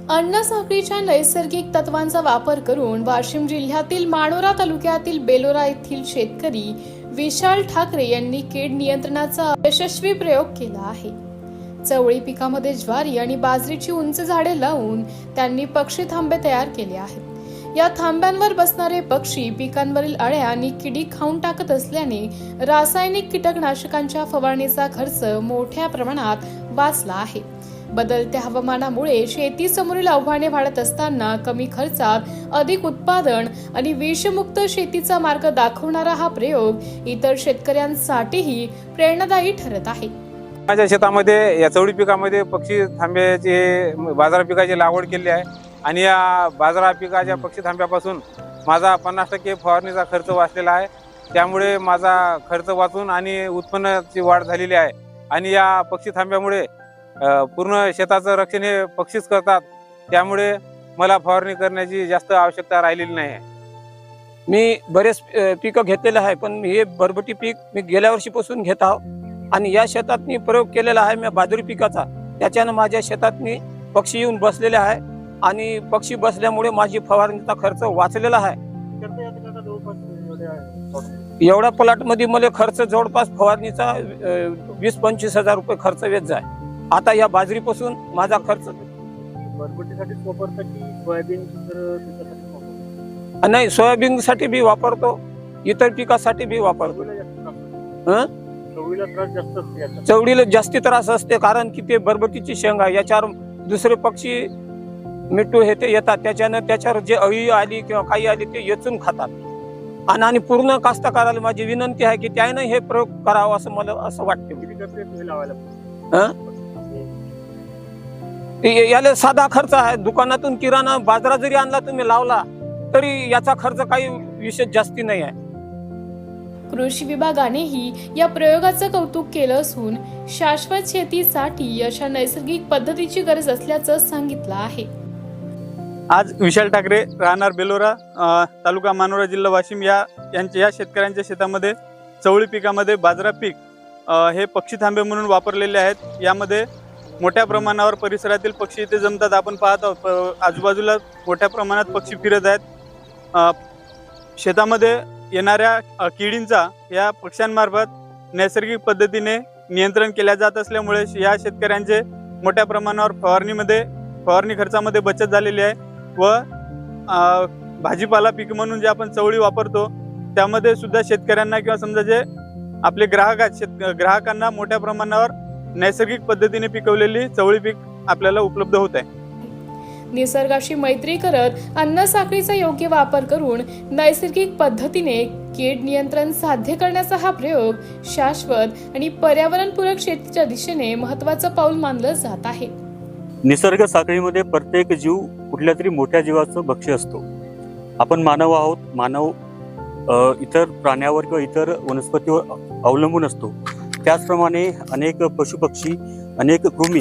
अन्न साखळीच्या नैसर्गिक तत्वांचा वापर करून वाशिम जिल्ह्यातील मानोरा तालुक्यातील बेलोरा येथील शेतकरी विशाल ठाकरे यांनी कीड नियंत्रणाचा यशस्वी प्रयोग केला आहे। चवळी पिकामध्ये ज्वारी आणि बाजरीची उंच झाडे लावून त्यांनी पक्षी थांबे तयार केले आहेत। या थांब्यांवर बसणारे पक्षी पिकांवरील अळ्या आणि किडी खाऊन टाकत असल्याने रासायनिक कीटकनाशकांच्या फवारणीचा खर्च मोठ्या प्रमाणात वाचला आहे। बदलत्या हवामानामुळे शेतीसमोरील आव्हाने वाढत असताना कमी खर्चात अधिक उत्पादन आणि विषमुक्त शेतीचा मार्ग दाखवणारा हा प्रयोग इतर शेतकऱ्यांसाठीही प्रेरणादायी ठरत आहे। माझ्या शेतामध्ये या चवळी पिकामध्ये पक्षी थांब्याचे बाजार पिकाची लागवड केली आहे आणि या बाजार पिकाच्या पक्षी थांब्यापासून माझा 50% फवारणीचा खर्च वाचलेला आहे। त्यामुळे माझा खर्च वाचून आणि उत्पन्नाची वाढ झालेली आहे आणि या पक्षी थांब्यामुळे पूर्ण शेताचं रक्षण हे पक्षीच करतात। त्यामुळे मला फवारणी करण्याची जास्त आवश्यकता राहिलेली नाही आहे। मी बरेच पिकं घेतलेले आहे, पण हे बरबटी पीक मी गेल्या वर्षीपासून घेत आहो आणि या शेतात मी प्रयोग केलेला आहे मी बाजरी पिकाचा। त्याच्यानं माझ्या शेतात मी पक्षी येऊन बसलेले आहे आणि पक्षी बसल्यामुळे माझी फवारणीचा खर्च वाचलेला आहे। एवढ्या प्लॉटमध्ये मला खर्च जवळपास फवारणीचा 20-25 हजार रुपये खर्च येत जाय। आता या बाजरीपासून माझा खर्च नाही, सोयाबीनसाठी बी वापरतो, इतर पिकासाठी बी वापरतो। चवळीला जास्ती त्रास असते, कारण की ते बरबटीची शेंग आहे, याच्यावर दुसरे पक्षी मिठू हे ते येतात, त्याच्यावर जे अळी आली किंवा काही आली ते येचून खातात। आणि पूर्ण कास्तकाराला माझी विनंती आहे की त्याने हे प्रयोग करावा असं मला असं वाटते। याला साधा खर्च आहे, दुकानातून किराणा बाजारा जरी आणला तुम्ही लावला तरी याचा खर्च काही विशेष जास्ती नाही आहे। कृषी विभागानेही या प्रयोगाचं कौतुक केलं असून शाश्वत शेतीसाठी अशा नैसर्गिक पद्धतीची गरज असल्याचं सांगितलं आहे। आज विशाल ठाकरे राहणार बेलोरा तालुका मानोरा जिल्हा वाशिम या शेतकऱ्यांच्या शेतामध्ये चवळी पिकामध्ये बाजरा पीक हे पक्षी थांबे म्हणून वापरलेले आहेत। यामध्ये मोठ्या प्रमाणावर परिसरातील पक्षी इथे जमतात, आपण पाहत आहोत आजूबाजूला मोठ्या प्रमाणात पक्षी फिरत आहेत। शेतामध्ये येणाऱ्या किडींचा या पक्ष्यांमार्फत नैसर्गिक पद्धतीने नियंत्रण केल्या जात असल्यामुळे या शेतकऱ्यांचे मोठ्या प्रमाणावर फवारणी खर्चामध्ये बचत झालेली आहे व भाजीपाला पीक म्हणून जे आपण चवळी वापरतो त्यामध्ये सुद्धा शेतकऱ्यांना किंवा समजा जे आपले ग्राहक आहेत ग्राहकांना मोठ्या प्रमाणावर नैसर्गिक पद्धतीने पिकवलेली चवळी पीक आपल्याला उपलब्ध होत आहे। निसर्गाशी मैत्री करत अन्न साखळीचा योग्य वापर करून नैसर्गिक पद्धतीने कीड नियंत्रण साध्य करण्याचा हा प्रयोग शाश्वत आणि पर्यावरणपूरक शेतीच्या दिशेने महत्त्वाचं पाऊल मानलं जात आहे। निसर्ग साखळीमध्ये प्रत्येक जीव कुठल्या तरी मोठ्या जीवाचं भक्ष्य असतो। आपण मानव आहोत, मानव इतर प्राण्यावर किंवा इतर वनस्पतीवर अवलंबून असतो। त्याचप्रमाणे अनेक पशुपक्षी, अनेक कृमी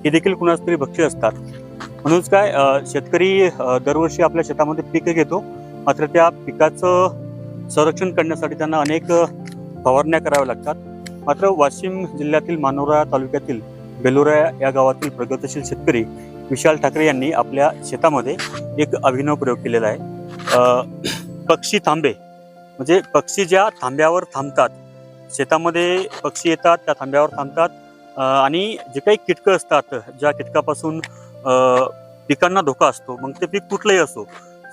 हे देखील कुणाच तरी भक्ष्य असतात। म्हणूनच काय शेतकरी दरवर्षी आपल्या शेतामध्ये पीक घेतो, मात्र त्या पिकाचं संरक्षण करण्यासाठी त्यांना अनेक फवारण्या कराव्या लागतात। मात्र वाशिम जिल्ह्यातील मानोरा तालुक्यातील बेलोरा या गावातील प्रगतशील शेतकरी विशाल ठाकरे यांनी आपल्या शेतामध्ये एक अभिनव प्रयोग केलेला आहे। पक्षी थांबे म्हणजे पक्षी ज्या थांब्यावर थांबतात, शेतामध्ये पक्षी येतात, त्या थांब्यावर थांबतात आणि जे काही कीटकं असतात, ज्या कीटकापासून पिकांना धोका असतो, मग ते पीक कुठलंही असो,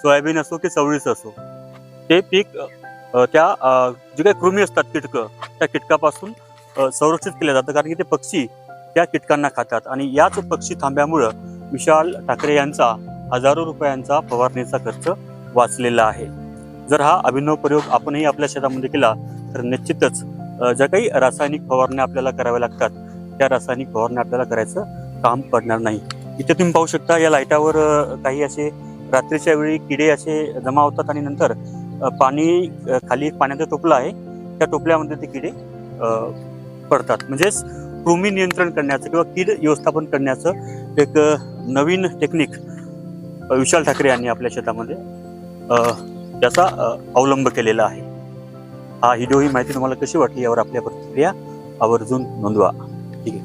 सोयाबीन असो की चवळीचं असो, ते पीक त्या जे काही कृमी असतात कीटकं, त्या कीटकापासून संरक्षित केलं जातं, कारण की ते पक्षी त्या कीटकांना खातात। आणि याच पक्षी थांब्यामुळं विशाल ठाकरे यांचा हजारो रुपयांचा फवारणीचा खर्च वाचलेला आहे। जर हा अभिनव प्रयोग आपणही आपल्या शेतामध्ये केला तर निश्चितच ज्या काही रासायनिक फवारण्या आपल्याला कराव्या लागतात त्या रासायनिक फवारण्या आपल्याला करायचं काम पडणार नाही। इथे तुम्ही पाहू शकता या लाईटावर काही असे रात्रीच्या वेळी किडे असे जमा होतात आणि नंतर पाणी खाली पाण्याचा टोपला आहे, त्या टोपल्यामध्ये ते किडे पडतात। म्हणजेच कृमी नियंत्रण करण्याचं किंवा कीड व्यवस्थापन करण्याचं एक नवीन टेक्निक विशाल ठाकरे यांनी आपल्या शेतामध्ये त्याचा अवलंब केलेला आहे। ही माहिती तुम्हाला कशी वाटली यावर आपल्या प्रतिक्रिया आवर्जून नोंदवा। ठीक आहे।